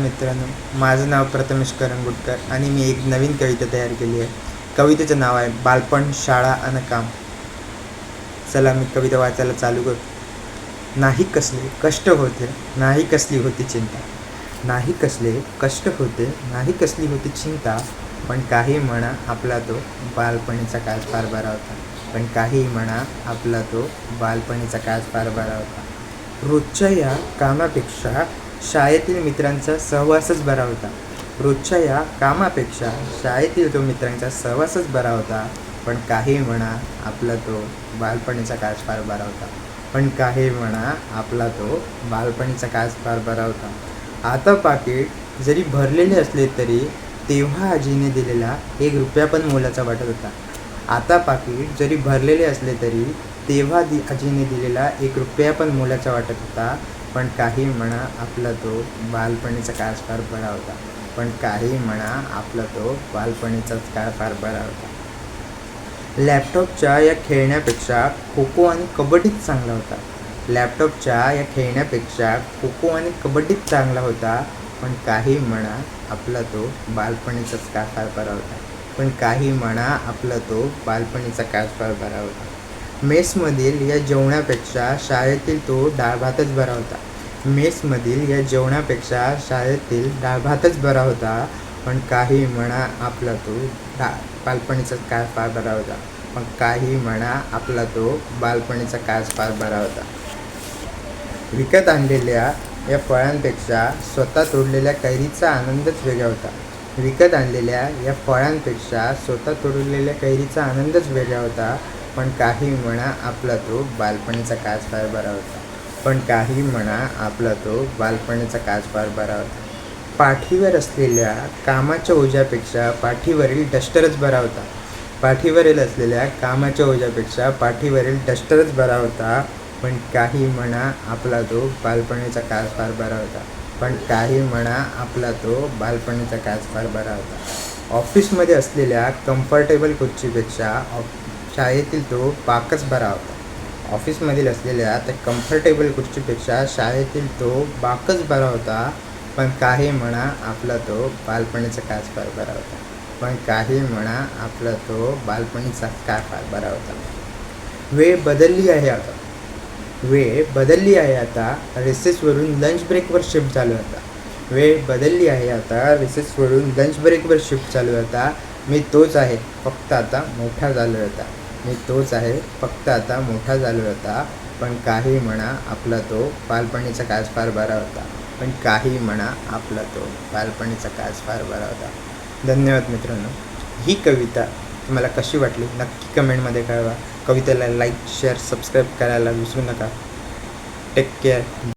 मित्रांनो, माझं नाव प्रथमेश करंगुटकर आणि मी एक नवीन कविता तयार केली आहे. कवितेचं नाव आहे बालपण, शाळा आणि काम. चला मी कविता वाचायला चालू करतो. नाही कसले कष्ट होते, नाही कसली होती चिंता. नाही कसले कष्ट होते, नाही कसली होती चिंता. पण काही म्हणा आपला तो बालपणीचा काळ फार बरा होता. पण काही म्हणा आपला तो बालपणीचा काळ फार बरा होता. रोजच्या या कामापेक्षा शाळेतील मित्रांचा सहवासच बरा होता. रोजच्या या कामापेक्षा शाळेतील तो मित्रांचा सहवासच बरा होता. पण काही म्हणा आपला तो बालपणीचा काळ फार बरा होता. पण काही म्हणा आपला तो बालपणीचा काळ फार बरा होता. आता पाकीट जरी भरलेले असले तरी तेव्हा आजीने दिलेला ₹1 पण मोलाचा वाटत होता. आता पाकीट जरी भरलेले असले तरी तेव्हा आजीने दिलेला ₹1 पण मोलाचा वाटत होता. पण काही म्हणा आपला तो बालपणीचा काळ फार बरा होता. पण काही म्हणा आपला तो बालपणीचाच काळ फार बरा होता. लॅपटॉपच्या या खेळण्यापेक्षा खो खो आणि कबड्डीच चांगला होता. लॅपटॉपच्या या खेळण्यापेक्षा खो खो आणि कबड्डीच चांगला होता. पण काही म्हणा आपला तो बालपणीचाच काळ फार बरा होता. पण काही म्हणा आपला तो बालपणीचा काळ फार बरा होता. मेसमधील या जेवणापेक्षा शाळेतील तो डाळ भातच बरा होता. मेसमधील या जेवणापेक्षा शाळेतील डाळ भातच बरा होता. पण काही म्हणा आपला तो बालपणीचा काळ फार बरा होता. पण काही म्हणा आपला तो बालपणीचा काळ फार बरा होता. विकत आणलेल्या या फळांपेक्षा स्वतः तोडलेल्या कैरीचा आनंदच वेगळा होता. विकत आणलेल्या या फळांपेक्षा स्वतः तोडलेल्या कैरीचा आनंदच वेगळा होता. पण काही म्हणा आपला तो बालपणीचा काळ फार बरा होता. पण काही म्हणा आपला तो बालपणीचा काळ फार बरा होता. पाठीवर असलेल्या कामाच्या ओझ्यापेक्षा पाठीवरील डस्टरच बरा होता. पाठीवरील असलेल्या कामाच्या ओझ्यापेक्षा पाठीवरील डस्टरच बरा होता. पण काही म्हणा आपला तो बालपणीचा काळ फार बरा होता. पण काही म्हणा आपला तो बालपणीचा काळ फार बरा होता. ऑफिसमध्ये असलेल्या कम्फर्टेबल खुर्चीपेक्षा शाळेतील तो बाकच बरा होता. ऑफिसमधील असलेल्या त्या कम्फर्टेबल खुर्चीपेक्षा शाळेतील तो बाकच बरा होता. पण काही म्हणा आपला तो बालपणीचा काळ फार बरा होता. पण काही म्हणा आपला तो बालपणीचा काळ फार बरा होता. वेळ बदलली आहे आता. वेळ बदलली आहे आता. रिसेसवरून लंच ब्रेकवर शिफ्ट चालू होता. वेळ बदलली आहे आता. रिसेसवरून लंच ब्रेकवर शिफ्ट चालू होता. मी तोच आहे, फक्त आता मोठा झालो होता. मी तोच आहे, फक्त आता मोठा झालो होता. पण काही म्हणा आपला तो बालपणीचा काळ फार बरा होता. पण काही म्हणा आपला तो बालपणीचा काळ फार बरा होता. धन्यवाद मित्रांनो. ही कविता तुम्हाला कशी वाटली नक्की कमेंटमध्ये कळवा. कवितेला लाईक, शेअर, सबस्क्राईब करायला विसरू नका. Take care.